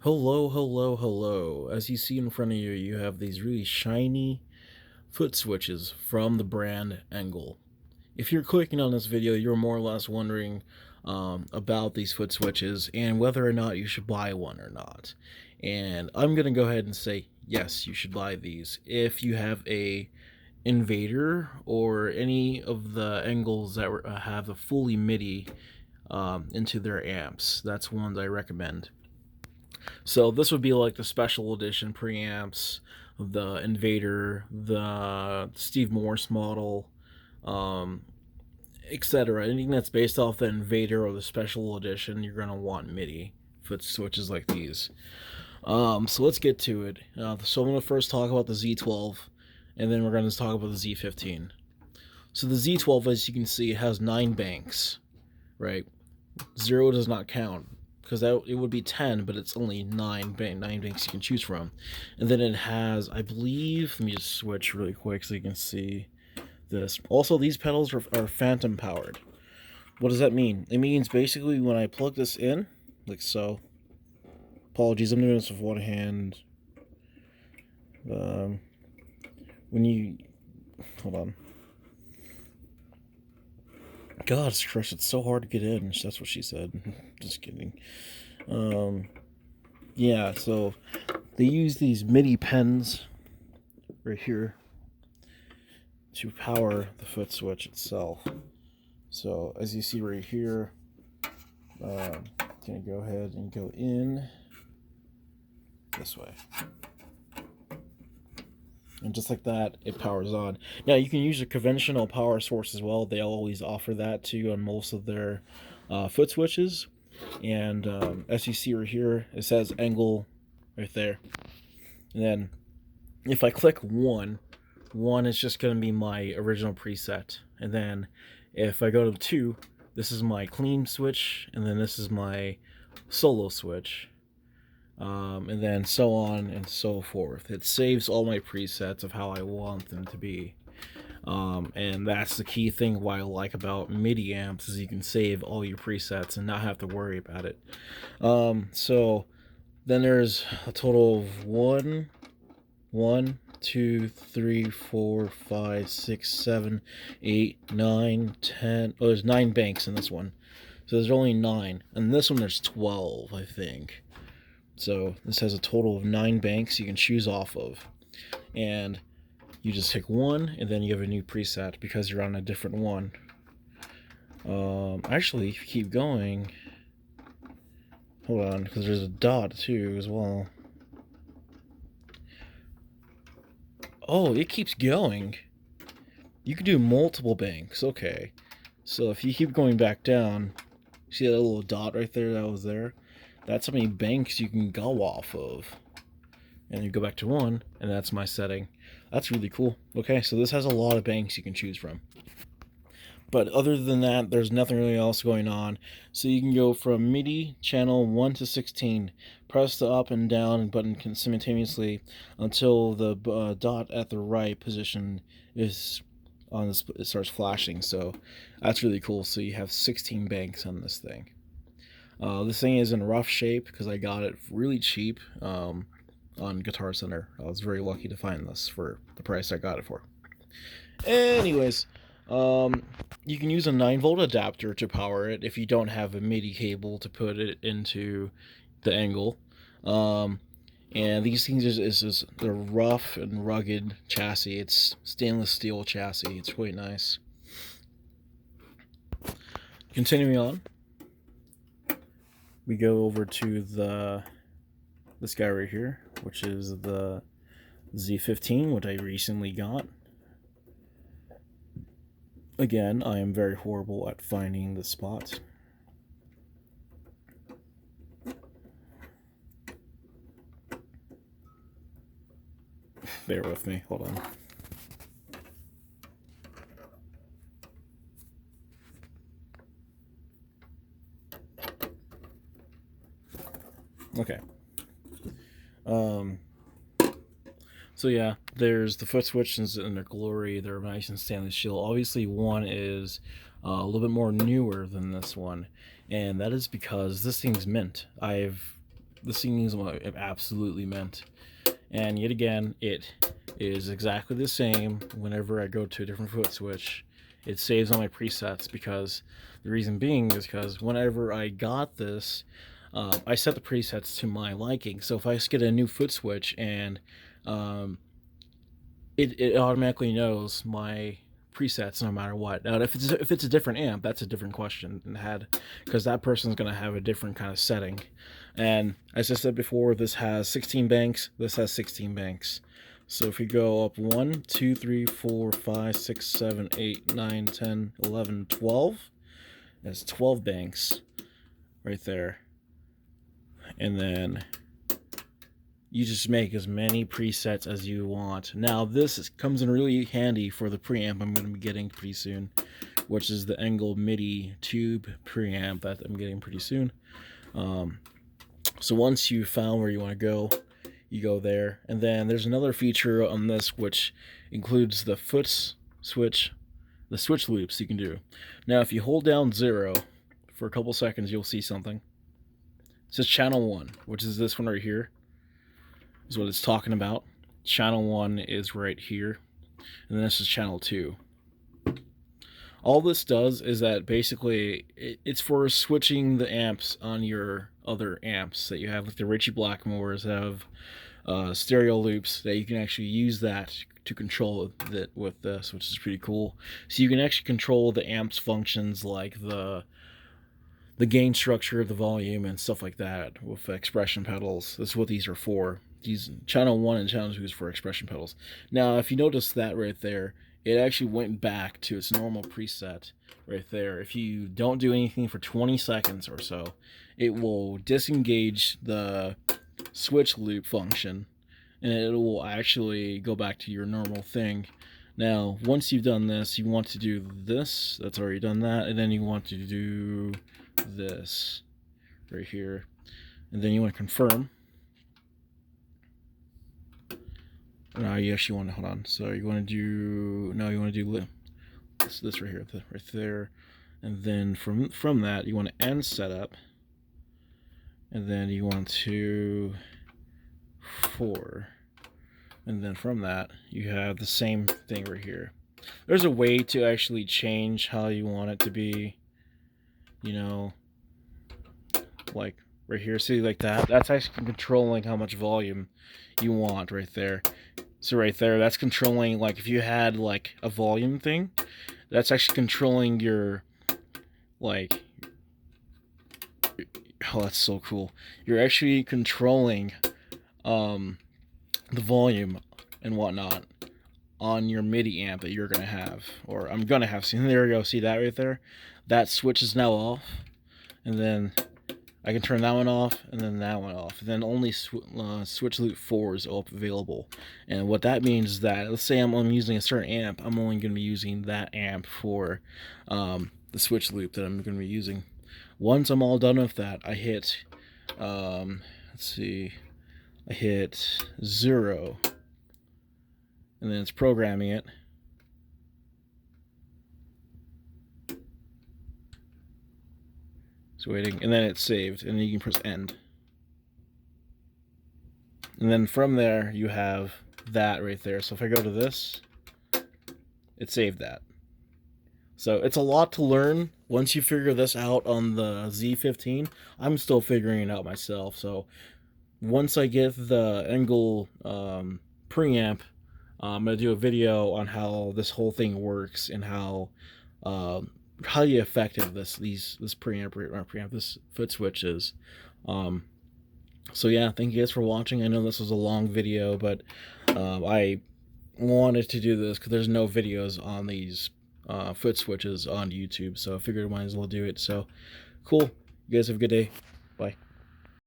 Hello, hello, hello. As you see in front of you, you have these really shiny foot switches from the brand Engl. If you're clicking on this video, you're more or less wondering about these foot switches and whether or not you should buy one or not. And I'm going to go ahead and say, yes, you should buy these. If you have a Invader or any of the Engls that have a fully MIDI into their amps, that's ones I recommend. So this would be like the special edition preamps, the Invader, the Steve Morse model, um, etc. Anything that's based off the Invader or the special edition, you're gonna want MIDI foot switches like these. So let's get to it. So I'm gonna first talk about the Z12, and then we're gonna talk about the Z15. So the Z12, as you can see, has 9 banks, right? 0 does not count, because it would be 10, but it's only 9 banks you can choose from. And then it has, I believe, let me just switch really quick so you can see this. Also, these pedals are phantom powered. What does that mean? It means basically when I plug this in, like so. Apologies, I'm doing this with one hand. When you, hold on. God, Christ, it's so hard to get in. That's what she said. Just kidding. Yeah, so they use these MIDI pens right here to power the foot switch itself. So as you see right here, gonna go ahead and go in this way. And just like that, it powers on. Now, you can use a conventional power source as well. They always offer that too on most of their foot switches. And as you see right here, it says Engl right there. And then if I click 1 is just going to be my original preset. And then if I go to 2, this is my clean switch. And then this is my solo switch. And then so on and so forth. It saves all my presets of how I want them to be. And that's the key thing why I like about MIDI amps is you can save all your presets and not have to worry about it. So then there's a total of 1, 2, 3, 4, 5, 6, 7, 8, 9, 10. Oh, there's 9 banks in this one. So there's only 9. And this one there's 12, I think. So this has a total of 9 banks you can choose off of. And you just pick 1, and then you have a new preset because you're on a different one. Actually, if you keep going, hold on, because there's a dot too as well. Oh, it keeps going. You can do multiple banks. Okay. So if you keep going back down, see that little dot right there that was there? That's how many banks you can go off of. And you go back to 1, and that's my setting. That's really cool. Okay, so this has a lot of banks you can choose from. But other than that, there's nothing really else going on. So you can go from MIDI channel 1 to 16. Press the up and down button simultaneously until the dot at the right position is on this. It starts flashing. So that's really cool. So you have 16 banks on this thing. This thing is in rough shape because I got it really cheap on Guitar Center. I was very lucky to find this for the price I got it for. Anyways, you can use a 9-volt adapter to power it if you don't have a MIDI cable to put it into the Engl. And these things is they're rough and rugged chassis. It's stainless steel chassis. It's quite nice. Continuing on, we go over to this guy right here, which is the Z15, which I recently got. Again, I am very horrible at finding the spots. Bear with me, hold on. Okay. So yeah, there's the foot switches in their glory. They're nice and stainless steel. Obviously, one is a little bit more newer than this one, and that is because this thing's mint. I've this thing is what it absolutely meant. And yet again, it is exactly the same whenever I go to a different foot switch. It saves all my presets, because the reason being is because whenever I got this, I set the presets to my liking. So if I just get a new foot switch and it automatically knows my presets no matter what. Now, if it's a different amp, that's a different question, and because that person's gonna have a different kind of setting. And as I said before, this has 16 banks. This has 16 banks. So if you go up 1, 2, 3, 4, 5, 6, 7, 8, 9, 10, 11, 12, that's 12 banks right there. And then you just make as many presets as you want. Now this comes in really handy for the preamp I'm going to be getting pretty soon, which is the Engl MIDI tube preamp that I'm getting pretty soon. So once you found where you want to go, you go there, and then there's another feature on this which includes the switch loops you can do. Now if you hold down 0 for a couple seconds, you'll see something. It says channel 1, which is this one right here, is what it's talking about. Channel 1 is right here, and then this is channel 2. All this does is that basically it's for switching the amps on your other amps that you have, like the Ritchie Blackmores that have stereo loops, that you can actually use that to control it with this, which is pretty cool. So you can actually control the amp's functions, like the gain structure, the volume, and stuff like that with expression pedals. This is what these are for. These channel 1 and channel 2 is for expression pedals. Now, if you notice that right there, it actually went back to its normal preset right there. If you don't do anything for 20 seconds or so, it will disengage the switch loop function, and it will actually go back to your normal thing. Now, once you've done this, you want to do this. That's already done that. And then you want to do this right here. And then you want to confirm. No, you actually want to, hold on. So you want to do, no, you want to do this right here, right there. And then from that, you want to end setup. And then you want to 4. And then from that, you have the same thing right here. There's a way to actually change how you want it to be, you know, like right here. See, like that? That's actually controlling how much volume you want right there. So right there, that's controlling, like if you had like a volume thing, that's actually controlling your, like, oh, that's so cool. You're actually controlling the volume and whatnot on your MIDI amp that you're gonna have, or I'm gonna have. See, there you go. See that right there? That switch is now off, and then I can turn that one off, and then that one off. And then only switch loop 4 is available. And what that means is that, let's say I'm using a certain amp, I'm only going to be using that amp for the switch loop that I'm going to be using. Once I'm all done with that, I hit, let's see, I hit 0, and then it's programming it. Waiting, and then it's saved, and then you can press end, and then from there you have that right there. So if I go to this, it saved that. So it's a lot to learn once you figure this out on the Z15. I'm still figuring it out myself, so once I get the Engl preamp, I'm gonna do a video on how this whole thing works and how highly effective this preamp, this foot switch is. So yeah, thank you guys for watching. I know this was a long video, but I wanted to do this because there's no videos on these foot switches on YouTube, so I figured I might as well do it. So cool. You guys have a good day.